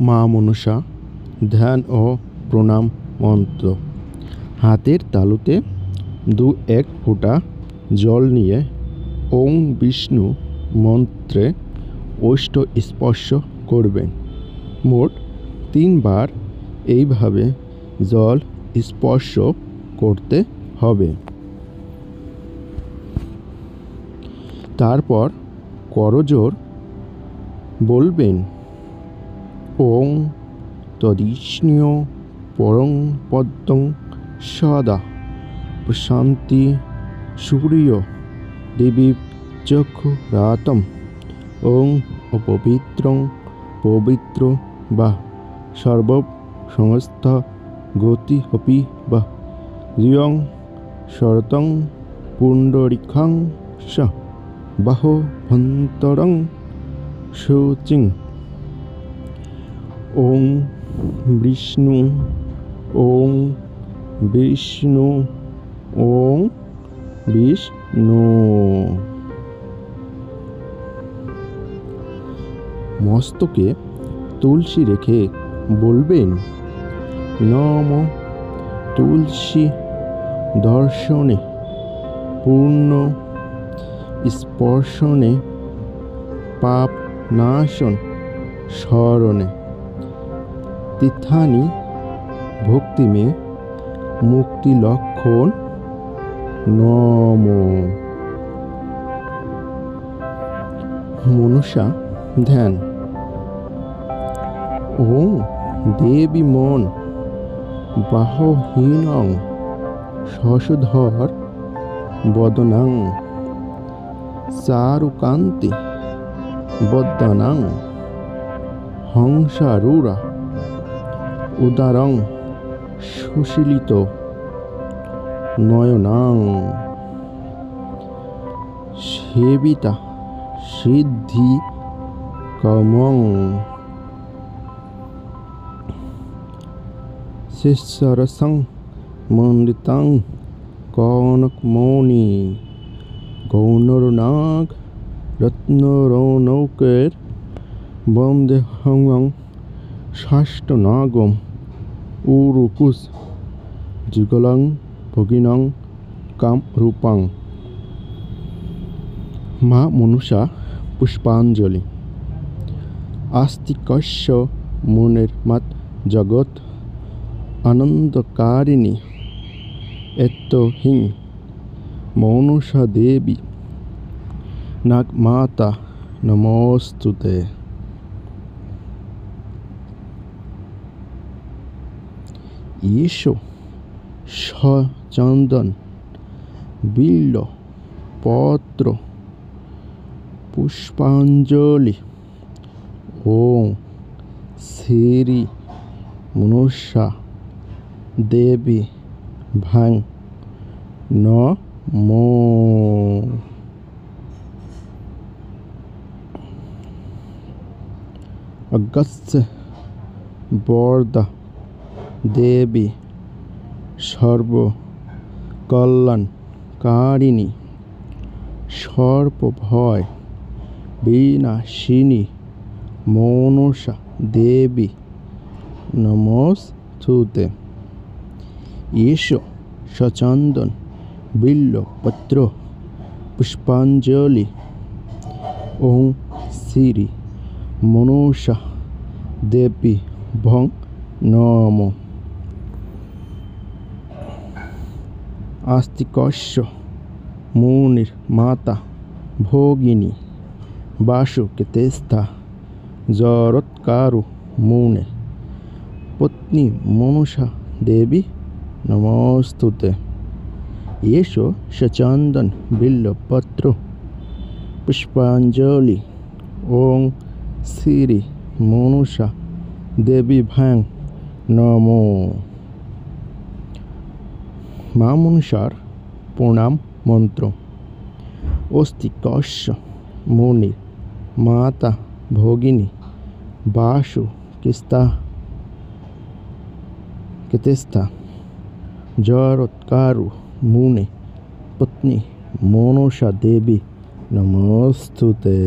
মা মনসা ধ্যান ও প্রণাম মন্ত্র। হাতের তালুতে 2-1 ফোঁটা জল নিয়ে ওং বিষ্ণু মন্ত্রে ওষ্ঠ স্পর্শ করবেন। মোট 3 বার এইভাবে জল স্পর্শ করতে হবে। তারপর করজোর বলবেন ওং তদিষ্ণীয় পরং পদ্মং সদা প্রশান্তি সূর্য দেবী চক্ষুরাতম ওং অপবিত্রং পবিত্র বা সর্ব সংস্থ গতি হপি বা রিয়ং শরতং পুণ্ডরিকাং স বাহো ভন্তরং শুচিং ওং বিষ্ণু ওং বিষ্ণু ওং বিষ্ণু। মস্তকে তুলসী রেখে বলবেন নম তুলসী দর্শনে পূর্ণ স্পর্শনে পাপ নাশন স্মরণে तीर्थानि भक्ति में मुक्ति लक्षण नमो। मनुष्य ध्यान ओं देवी मन बाहुहीनं शशधर बदनं चारुकान्ति बदनं हंसारूढ़ा उदारं सुशीलित नयनां सेविता सिद्धि कामं शिष्यरसं मंडितं कनकमणि गौनरनाग रत्नरौनकेर वन्देहं षष्ठनागम उरुकुश जुगलं भगिनं काम रूपं। माँ मनुषा पुष्पांजलि। आस्तिकस्य मुनिर्मत जगत आनंदकारिणी एतो हिं मनुषा देवी नागमाता नमोस्तुते। ईशो चंदन बिल्व पत्र पुष्पांजलि ओं श्री मनुषा देवी भांग नमो। अगस्त्य बरदा देवी सर्व कल्याणकारिणी सर्प भय विनाशिनी मनसा देवी नमोस्तुते। ईशो सचंदन बिल्व पत्र पुष्पांजलि ओं श्री मनसा देवी भंग नमो। आस्तिकस्य मुनिर्माता भोगिनी वासुकितेस्था जरत्कारु मुने पत्नी मनसा देवी नमोस्तुते। येषु सचंदन बिल्व पत्र पुष्पांजलि ओं श्री मनसा देवी भांग नमो। माँ मनुषार प्रणाम मंत्र। अस्तिकस्य मुनि माता भोगिनी वासु किस्ता जरत्कारु मुने पत्नी मनसा देवी नमोस्तुते।